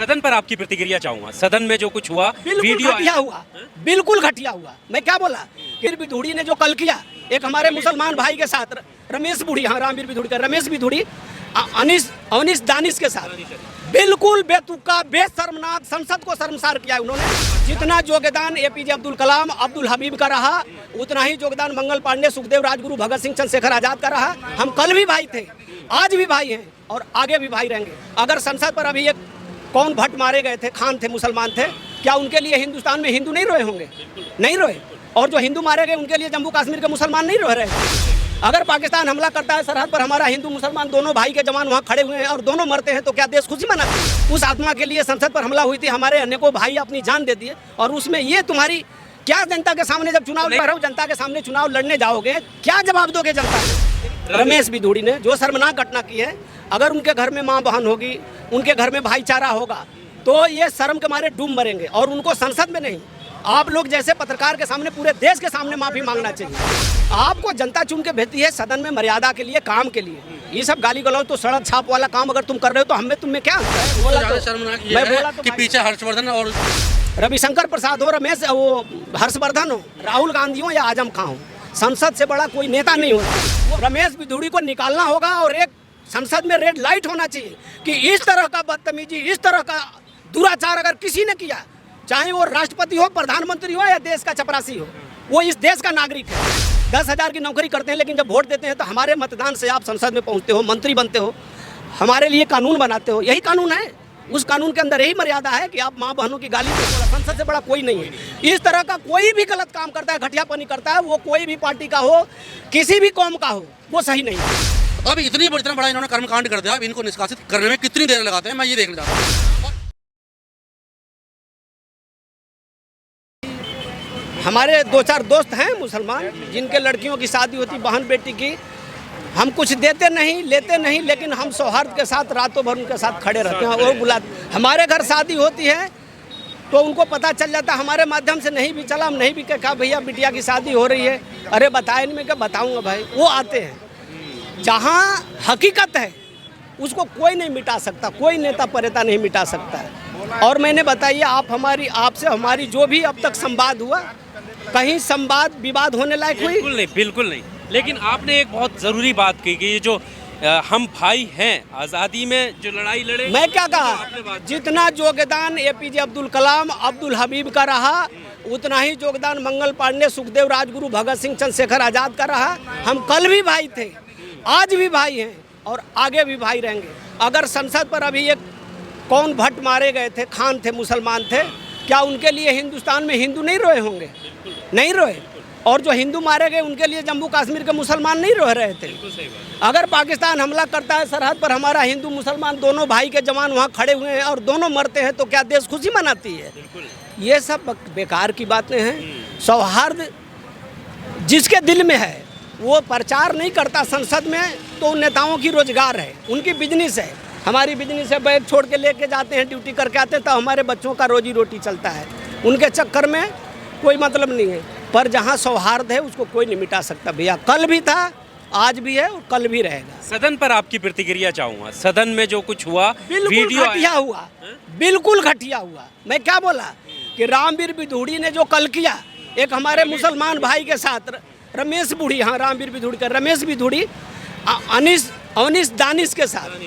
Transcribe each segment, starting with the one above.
सदन पर आपकी प्रतिक्रिया चाहूंगा। सदन में जो कुछ हुआ, वीडियो घटिया हुआ, बिल्कुल घटिया हुआ। मैं क्या बोला, रामवीर बिधूड़ी ने जो कल किया एक हमारे मुसलमान भाई के साथ, रमेश बिधूड़ी, हाँ रामवीर बिधूड़ी का रमेश बिधूड़ी, अनीस दानिश के साथ, बिल्कुल बेतुका बेशर्मनाक, संसद को शर्मसार किया उन्होंने। जितना योगदान एपीजे अब्दुल कलाम, अब्दुल हबीब का रहा, उतना ही योगदान मंगल पांडे, सुखदेव राजगुरु, भगत सिंह, चंद्रशेखर आजाद का रहा। हम कल भी भाई थे, आज भी भाई हैं और आगे भी भाई रहेंगे। अगर संसद पर अभी एक कौन भट्ट मारे गए थे, खान थे, मुसलमान थे, क्या उनके लिए हिंदुस्तान में हिंदू नहीं रोए होंगे? नहीं रोए। और जो हिंदू मारे गए उनके लिए जम्मू कश्मीर के मुसलमान नहीं रो रहे। अगर पाकिस्तान हमला करता है सरहद पर, हमारा हिंदू मुसलमान दोनों भाई के जवान वहाँ खड़े हुए हैं और दोनों मरते हैं, तो क्या देश खुशी मनाता है? उस आत्मा के लिए संसद पर हमला हुई थी, हमारे अनेकों भाई अपनी जान दे दिए। और उसमें ये तुम्हारी क्या, जनता के सामने जब चुनाव लड़ रहे हो, जनता के सामने चुनाव लड़ने जाओगे, क्या जवाब दोगे जनता को? रमेश बिधूड़ी ने जो शर्मनाक घटना की है, अगर उनके घर में माँ बहन होगी, उनके घर में भाईचारा होगा, तो ये शर्म के मारे डूब मरेंगे। और उनको संसद में नहीं, आप लोग जैसे पत्रकार के सामने, पूरे देश के सामने माफी मांगना चाहिए। आपको जनता चुन के भेजती है सदन में मर्यादा के लिए, काम के लिए। ये सब गाली गलौज तो सड़क छाप वाला काम अगर तुम कर रहे हो तो हमें तुम्हें क्या बोला? मैं बोला तो कि पीछे हर्षवर्धन और रविशंकर प्रसाद हो, रमेश वो हर्षवर्धन हो, राहुल गांधी हो या आजम खां हो, संसद से बड़ा कोई नेता नहीं होता। रमेश बिधूड़ी को निकालना होगा और एक संसद में रेड लाइट होना चाहिए कि इस तरह का बदतमीजी, इस तरह का दुराचार अगर किसी ने किया, चाहे वो राष्ट्रपति हो, प्रधानमंत्री हो या देश का चपरासी हो, वो इस देश का नागरिक है। 10,000 की नौकरी करते हैं, लेकिन जब वोट देते हैं तो हमारे मतदान से आप संसद में पहुंचते हो, मंत्री बनते हो, हमारे लिए कानून बनाते हो। यही कानून है, उस कानून के अंदर यही मर्यादा है कि आप माँ बहनों की गाली पे, संसद से बड़ा कोई नहीं है। इस तरह का कोई भी गलत काम करता है, घटियापनी करता है, वो कोई भी पार्टी का हो, किसी भी कौम का हो, वो सही नहीं है। अब इतना बड़ा इन्होंने कर्मकांड कर दिया, अब इनको निष्कासित करने में कितनी देर लगाते हैं, मैं ये देखना चाहता हूँ। हमारे 2-4 दोस्त हैं मुसलमान, जिनके लड़कियों की शादी होती, बहन बेटी की, हम कुछ देते नहीं, लेते नहीं, लेकिन हम सौहार्द के साथ रातों भर उनके साथ खड़े रहते हैं और बुलाते। हमारे घर शादी होती है तो उनको पता चल जाता है, हमारे माध्यम से नहीं भी चला, हम नहीं भी कहा भैया बिटिया की शादी हो रही है, अरे बताए नहीं, मैं क्या बताऊँगा भाई, वो आते हैं। जहाँ हकीकत है उसको कोई नहीं मिटा सकता, कोई नेता परेता नहीं मिटा सकता है। और मैंने बताइए, आपसे हमारी जो भी अब तक संवाद हुआ, कहीं संवाद विवाद होने लायक हुई? बिल्कुल नहीं, बिल्कुल नहीं। लेकिन आपने एक बहुत ज़रूरी बात की कि ये जो हम भाई हैं, आज़ादी में जो लड़ाई लड़े, मैं क्या कहा, जितना योगदान एपीजे अब्दुल कलाम, अब्दुल हबीब का रहा, उतना ही योगदान मंगल पांडे, सुखदेव राजगुरु, भगत सिंह, चंद्रशेखर आजाद का रहा। हम कल भी भाई थे, आज भी भाई हैं और आगे भी भाई रहेंगे। अगर संसद पर अभी एक कौन भट्ट मारे गए थे, खान थे, मुसलमान थे, क्या उनके लिए हिंदुस्तान में हिंदू नहीं रोए होंगे? नहीं रोए। और जो हिंदू मारे गए उनके लिए जम्मू कश्मीर के मुसलमान नहीं रो रहे थे। अगर पाकिस्तान हमला करता है सरहद पर, हमारा हिंदू मुसलमान दोनों भाई के जवान वहाँ खड़े हुए हैं और दोनों मरते हैं, तो क्या देश खुशी मनाती है? ये सब बेकार की बातें हैं। सौहार्द जिसके दिल में है वो प्रचार नहीं करता संसद में, तो उन नेताओं की रोजगार है, उनकी बिजनेस है। हमारी बिजनेस है, बैग छोड़ के लेके जाते हैं, ड्यूटी करके आते हैं, तो हमारे बच्चों का रोजी रोटी चलता है। उनके चक्कर में कोई मतलब नहीं है। पर जहाँ सौहार्द है उसको कोई नहीं मिटा सकता भैया। कल भी था, आज भी है और कल भी रहेगा। सदन पर आपकी प्रतिक्रिया चाहूंगा। सदन में जो कुछ हुआ, वीडियो घटिया हुआ, बिल्कुल घटिया हुआ। मैं क्या बोला कि रामवीर बिधूड़ी ने जो कल किया एक हमारे मुसलमान भाई के साथ, रमेश बिधूड़ी, हाँ रामवीर बिधूड़ी का रमेश बिधूड़ी, अनीस दानिश के साथ,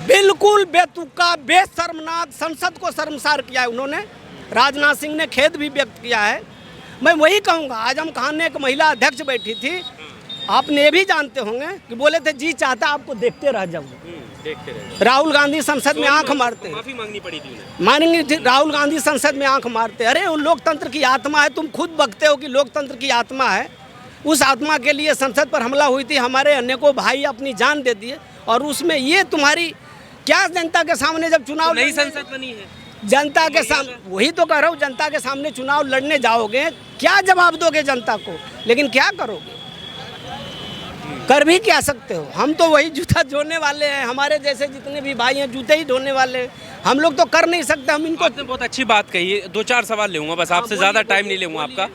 बिल्कुल बेतुका बेशर्मनाक, संसद को शर्मसार किया है उन्होंने। राजनाथ सिंह ने खेद भी व्यक्त किया है। मैं वही कहूँगा, आजम खान ने एक महिला अध्यक्ष बैठी थी, आपने भी जानते होंगे कि बोले थे जी चाहता आपको देखते रह जाऊँ। राहुल गांधी संसद में आंख मारते, माफी मांगनी पड़ी थी उन्हें, मानेंगे थी, राहुल गांधी संसद में आंख मारते। अरे वो लोकतंत्र की आत्मा है, तुम खुद बकते हो कि लोकतंत्र की आत्मा है। उस आत्मा के लिए संसद पर हमला हुई थी, हमारे अनेकों भाई अपनी जान दे दिए। और उसमें ये तुम्हारी क्या, जनता के सामने जब चुनाव, नई संसद बनी है, जनता के सामने, वही तो कह रहा हूँ, जनता के सामने चुनाव लड़ने जाओगे, क्या जवाब दोगे जनता को? लेकिन क्या करोगे, कर भी क्या सकते हो? हम तो वही जूता धोने वाले हैं, हमारे जैसे जितने भी भाई हैं जूते ही धोने वाले हैं। हम लोग तो कर नहीं सकते। हम इनको, आपने बहुत अच्छी बात कही है। 2-4 सवाल लूँगा बस, आपसे ज़्यादा टाइम नहीं लूँगा आपका।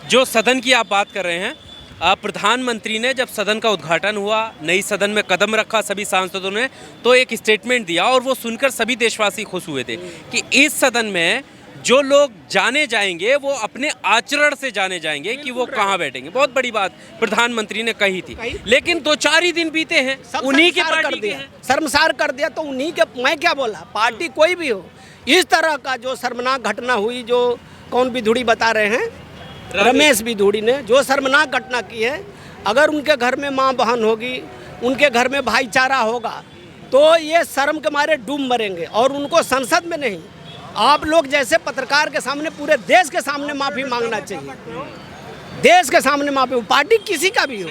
जो सदन की आप बात कर रहे हैं, प्रधानमंत्री ने जब सदन का उद्घाटन हुआ, नई सदन में कदम रखा सभी सांसदों ने, तो एक स्टेटमेंट दिया और वो सुनकर सभी देशवासी खुश हुए थे कि इस सदन में जो लोग जाने जाएंगे वो अपने आचरण से जाने जाएंगे कि वो कहाँ बैठेंगे। बहुत बड़ी बात प्रधानमंत्री ने कही थी, लेकिन 2-4 ही दिन बीते हैं, उन्हीं की शर्मसार पार्टी कर दिया, के हैं। शर्मसार कर दिया तो उन्हीं के। मैं क्या बोला, पार्टी कोई भी हो, इस तरह का जो शर्मनाक घटना हुई, जो कौन बिधुड़ी बता रहे हैं, रमेश बिधुड़ी ने जो शर्मनाक घटना की है, अगर उनके घर में माँ बहन होगी, उनके घर में भाईचारा होगा, तो ये शर्म के मारे डूब मरेंगे। और उनको संसद में नहीं, आप लोग जैसे पत्रकार के सामने, पूरे देश के सामने माफ़ी मांगना चाहिए, देश के सामने माफ़ी। पार्टी किसी का भी हो,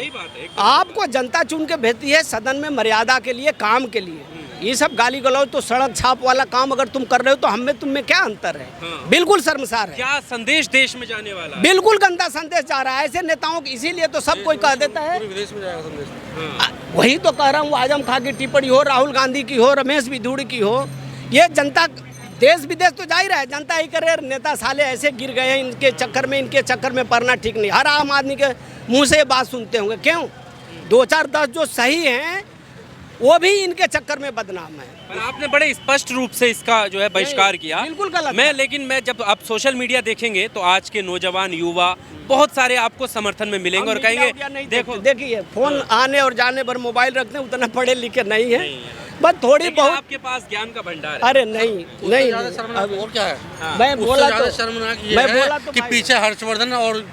आपको जनता चुन के भेजती है सदन में मर्यादा के लिए, काम के लिए। ये सब गाली गलौज तो सड़क छाप वाला काम अगर तुम कर रहे हो तो हम में तुम में क्या अंतर है? बिल्कुल शर्मसार है। क्या संदेश देश में जाने वाला है? बिल्कुल गंदा संदेश जा रहा है ऐसे नेताओं को, इसीलिए तो सब कोई कह देता है। विदेश में जाएगा संदेश। वही तो कह रहा हूँ, आजम खां की टिप्पणी हो, राहुल गांधी की हो, रमेश बिधुड़ी की हो, ये जनता देश विदेश तो जा ही रहा है। जनता ही करे नेता साले ऐसे गिर गए हैं, इनके चक्कर में पड़ना ठीक नहीं। हर आम आदमी के मुंह से ये बात सुनते होंगे। क्यों? 2-4-10 जो सही हैं वो भी इनके चक्कर में बदनाम है। पर आपने बड़े स्पष्ट रूप से इसका जो है बहिष्कार किया। बिल्कुल गलत। लेकिन मैं जब आप सोशल मीडिया देखेंगे तो आज के नौजवान युवा बहुत सारे आपको समर्थन में मिलेंगे और कहेंगे देखो, देखिए फोन आने और जाने पर मोबाइल रखते हैं, उतना पढ़े लिखे नहीं है, बस थोड़ी बहुत आपके पास ज्ञान का भंडार है। अरे नहीं नहीं, और क्या है? मैं बोला तो शर्मनाक ये मैं है बोला तो कि पीछे हर्षवर्धन और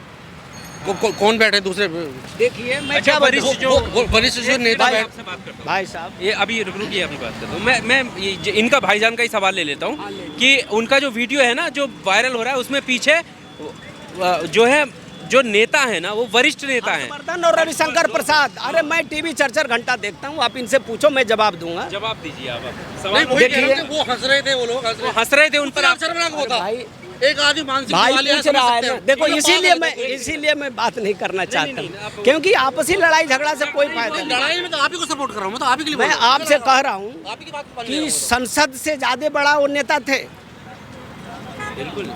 कौन बैठे दूसरे। देखिए मैं अच्छा, क्या वरिष्ठ जो नेता भाई, बैठ, आपसे बात करता हूँ। भाई साहब, ये अभी रुकिए, अपनी बात करता हूँ। मैं इनका भाईजान का ही सवाल ले लेता हूँ कि उनका जो वीडियो है ना जो वायरल हो रहा है, उसमें पीछे जो है जो नेता है ना वो वरिष्ठ नेता है हर्षवर्धन और रविशंकर प्रसाद। अरे मैं टीवी चर्चा घंटा देखता हूँ, आप इनसे पूछो, मैं जवाब दूंगा। जवाब दीजिए आप। नहीं, सवाल वही देखिए, कह रहे थे, वो हंस रहे थे, वो लोग हंस रहे थे उन पर। शर्मनाक होता भाई एक आदमी मानसिक भाई बीमारी पूछ रहा है ना, देखो इसीलिए मैं बात नहीं करना चाहता हूँ, क्योंकि आपसी लड़ाई झगड़ा से कोई फायदा नहीं। लड़ाई में तो आप ही को सपोर्ट कर रहा हूँ, मैं तो आप ही के लिए मैं बोल रहा हूँ। आपसे कह रहा हूँ आप ही की बात को मान कि लिया संसद से ज्यादा बड़ा वो नेता थे, बिल्कुल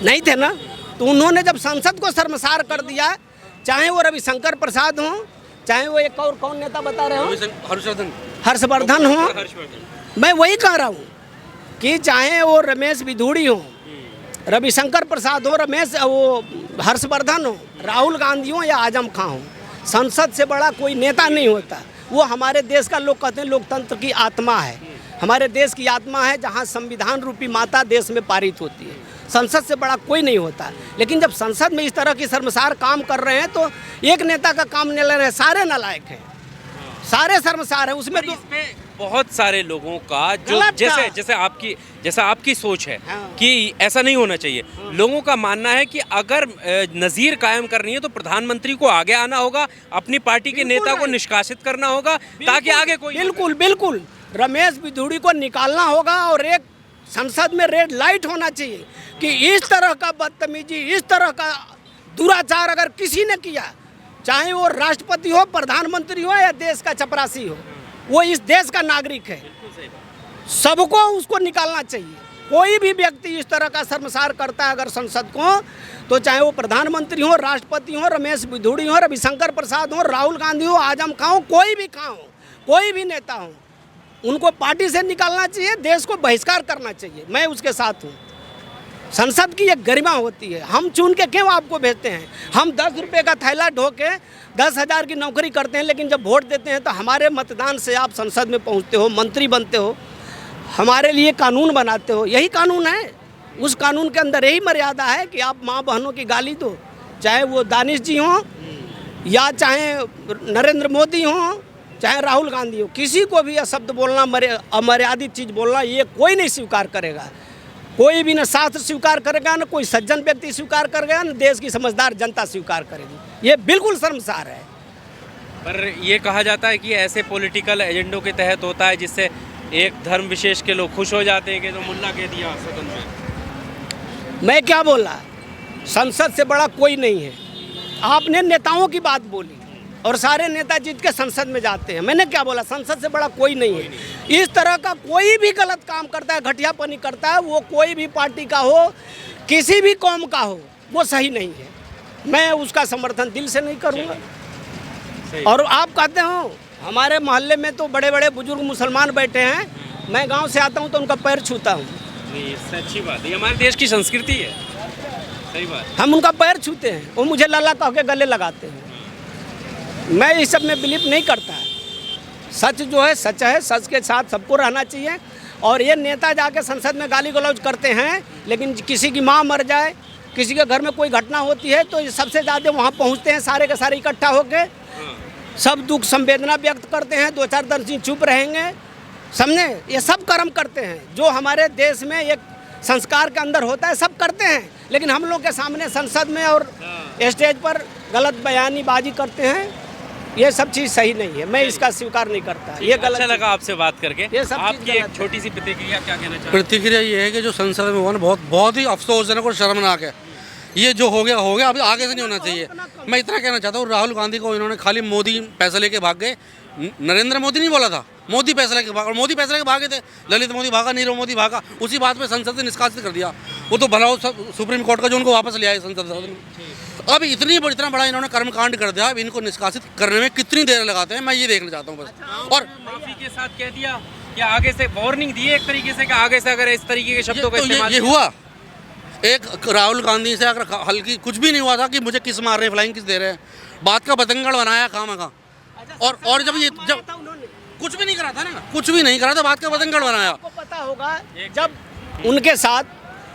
नहीं थे ना? तो उन्होंने जब संसद को शर्मसार कर दिया, चाहे वो रविशंकर प्रसाद हो, चाहे वो एक और कौन नेता बता रहे हो, हर्षवर्धन हो, हर्षवर्धन। मैं वही कह रहा हूँ कि चाहे वो रमेश बिधुड़ी हो, रविशंकर प्रसाद हो, वो हर्षवर्धन हो, राहुल गांधी हो या आजम खां हो, संसद से बड़ा कोई नेता नहीं होता। वो हमारे देश का, लोग कहते हैं लोकतंत्र की आत्मा है, हमारे देश की आत्मा है, जहाँ संविधान रूपी माता देश में पारित होती है। संसद से बड़ा कोई नहीं होता। लेकिन जब संसद में इस तरह की शर्मसार काम कर रहे हैं तो एक नेता का काम नहीं ले रहे हैं, सारे नालायक हैं, सारे शर्मसार हैं। उसमें तो इसमें बहुत सारे लोगों का जो गलत था। जैसा आपकी सोच है हाँ। कि ऐसा नहीं होना चाहिए, लोगों का मानना है कि अगर नज़ीर कायम करनी है तो प्रधानमंत्री को आगे आना होगा, अपनी पार्टी के नेता को निष्कासित करना होगा ताकि आगे कोई। बिल्कुल रमेश बिधुड़ी को निकालना होगा और एक संसद में रेड लाइट होना चाहिए कि इस तरह का बदतमीजी, इस तरह का दुराचार अगर किसी ने किया, चाहे वो राष्ट्रपति हो, प्रधानमंत्री हो या देश का चपरासी हो, वो इस देश का नागरिक है, सबको उसको निकालना चाहिए। कोई भी व्यक्ति इस तरह का शर्मसार करता है अगर संसद को, तो चाहे वो प्रधानमंत्री हो, राष्ट्रपति हो, रमेश बिधुड़ी हो, रविशंकर प्रसाद हो, राहुल गांधी हो, आजम खां हो, कोई भी खां हो, कोई भी नेता हो, उनको पार्टी से निकालना चाहिए, देश को बहिष्कार करना चाहिए। मैं उसके साथ हूँ। संसद की एक गरिमा होती है, हम चुन के क्यों आपको भेजते हैं? हम 10 रुपये का थैला ढो के 10,000 की नौकरी करते हैं, लेकिन जब वोट देते हैं तो हमारे मतदान से आप संसद में पहुँचते हो, मंत्री बनते हो, हमारे लिए कानून बनाते हो। यही कानून है, उस कानून के अंदर यही मर्यादा है कि आप माँ बहनों की गाली दो, चाहे वो दानिश जी हों या चाहे नरेंद्र मोदी हों, चाहे राहुल गांधी हो, किसी को भी यह शब्द बोलना, अमर्यादित चीज़ बोलना, ये कोई नहीं स्वीकार करेगा। कोई भी न शास्त्र स्वीकार करेगा, न कोई सज्जन व्यक्ति स्वीकार करेगा, न देश की समझदार जनता स्वीकार करेगी। ये बिल्कुल शर्मसार है। पर ये कहा जाता है कि ऐसे पॉलिटिकल एजेंडों के तहत होता है जिससे एक धर्म विशेष के लोग खुश हो जाते हैं कि तो मुल्ला कह दिया सदन में। मैं क्या बोला, संसद से बड़ा कोई नहीं है। आपने नेताओं की बात बोली और सारे नेता जीत के संसद में जाते हैं। मैंने क्या बोला, संसद से बड़ा कोई नहीं है। इस तरह का कोई भी गलत काम करता है, घटियापनी करता है, वो कोई भी पार्टी का हो, किसी भी कौम का हो, वो सही नहीं है। मैं उसका समर्थन दिल से नहीं करूँगा। और आप कहते हो हमारे मोहल्ले में तो बड़े बड़े बुजुर्ग मुसलमान बैठे हैं, मैं गांव से आता हूं तो उनका पैर छूता हूं। नहीं, इससे अच्छी बात है, ये हमारे देश की संस्कृति है। सही बात। हम उनका पैर छूते हैं, वो मुझे लल्ला कह के गले लगाते हैं। मैं इस सब में बिलीव नहीं करता है। सच जो है सच है, सच के साथ सबको रहना चाहिए। और ये नेता जाके संसद में गाली गलौज करते हैं, लेकिन किसी की माँ मर जाए, किसी के घर में कोई घटना होती है तो ये सबसे ज़्यादा वहाँ पहुँचते हैं, सारे के सारे इकट्ठा होके सब दुख संवेदना व्यक्त करते हैं। 2-4 दिन चुप रहेंगे, समझे? ये सब कर्म करते हैं जो हमारे देश में एक संस्कार के अंदर होता है, सब करते हैं। लेकिन हम लोग के सामने संसद में और स्टेज पर गलत बयानीबाजी करते हैं, ये सब चीज़ सही नहीं है। मैं इसका स्वीकार नहीं करता, ये गलत। अच्छा लगा आपसे बात करके। ये सब चीज़ आपकी एक गलत है। छोटी सी प्रतिक्रिया क्या कहना चाहते हैं? प्रतिक्रिया ये है कि जो संसद में हुआ ना बहुत ही अफसोसजनक और शर्मनाक है। ये जो हो गया, अभी आगे से नहीं होना चाहिए। मैं इतना कहना चाहता हूँ, राहुल गांधी को इन्होंने खाली मोदी पैसा लेके भाग गए। नरेंद्र मोदी नहीं बोला था, मोदी पैसा लेके भाग, और मोदी पैसा लेके भागे थे। ललित मोदी भागा, नीरव मोदी भागा, उसी बात पे संसद से निष्कासित कर दिया। वो तो भला सुप्रीम कोर्ट का जो उनको वापस ले आए संसद में। अब इतना बड़ा इन्होंने कर्मकांड कर दिया, अब इनको निष्कासित करने में कितनी देर लगाते हैं, मैं ये देखना चाहता हूँ बस। और माफी के साथ कह दिया कि आगे से वार्निंग दी एक तरीके से कि आगे से अगर इस तरीके के शब्दों का इस्तेमाल ये हुआ। एक राहुल गांधी से अगर हल्की कुछ भी नहीं हुआ था कि मुझे किस मार रहे हैं, फ्लाइंग किस दे रहे हैं, बात का बतंगड़ बनाया खामखा। और जब कुछ भी नहीं करा था ना, कुछ भी नहीं करा था, बात का बतंगड़ बनाया। आपको पता होगा जब उनके साथ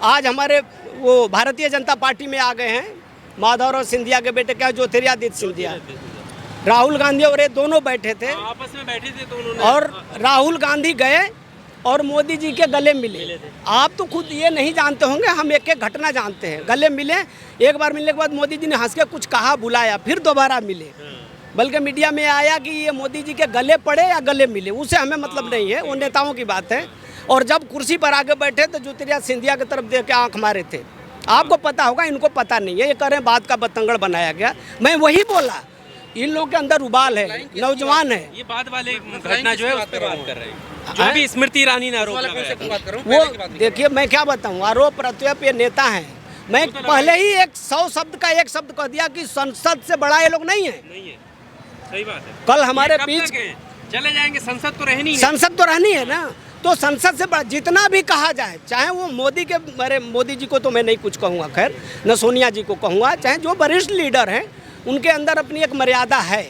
आज हमारे वो भारतीय जनता पार्टी में आ गए हैं माधवराव सिंधिया के बेटे क्या ज्योतिरादित्य सिंधिया, राहुल गांधी और ये दोनों बैठे थे, आपस में बैठे थे तो उन्होंने, और राहुल गांधी गए और मोदी जी के गले मिले। आप तो खुद ये नहीं जानते होंगे, हम एक एक घटना जानते हैं। गले मिले, एक बार मिलने के बाद मोदी जी ने हंस के कुछ कहा, बुलाया, फिर दोबारा मिले। बल्कि मीडिया में आया कि ये मोदी जी के गले पड़े या गले मिले, उसे हमें मतलब नहीं है, वो नेताओं की बात है। और जब कुर्सी पर आगे बैठे तो ज्योतिरादित्य सिंधिया की तरफ देख के आंख मारे थे। आपको पता होगा, इनको पता नहीं है, ये कह रहे हैं बात का बतंगड़ बनाया गया। मैं वही बोला, इन लोगों के अंदर उबाल है, नौजवान है। ये बाद वाले घटना जो है उस पर बात कर रहे हैं, जो भी स्मृति ईरानी ने आरोप लगाया। वो देखिए, मैं क्या बताऊं, आरोप प्रत्यारोप ये नेता हैं। मैं पहले ही 100 शब्द का एक शब्द कह दिया कि संसद से बड़ा ये लोग नहीं है। नहीं है, सही बात है। कल हमारे कब बीच तक है? चले जाएंगे, संसद तो रहनी है। संसद तो रहनी है ना, तो संसद से बड़ा जितना भी कहा जाए, चाहे वो मोदी के, अरे मोदी जी को तो मैं नहीं कुछ कहूँगा, खैर न सोनिया जी को कहूँगा, चाहे जो वरिष्ठ लीडर हैं उनके अंदर अपनी एक मर्यादा है।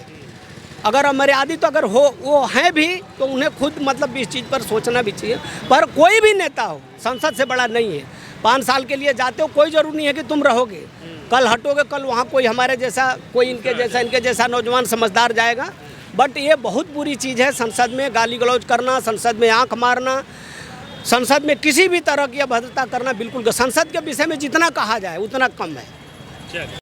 अगर अमर्यादित तो अगर हो वो हैं भी तो उन्हें खुद मतलब इस चीज़ पर सोचना भी चाहिए। पर कोई भी नेता हो संसद से बड़ा नहीं है। 5 साल के लिए जाते हो, कोई ज़रूरी नहीं है कि तुम रहोगे, कल हटोगे, कल वहाँ कोई हमारे जैसा, कोई इनके जैसा नौजवान समझदार जाएगा। बट ये बहुत बुरी चीज़ है, संसद में गाली गलौज करना, संसद में आंख मारना, संसद में किसी भी तरह की अभद्रता करना बिल्कुल। संसद के विषय में जितना कहा जाए उतना कम है।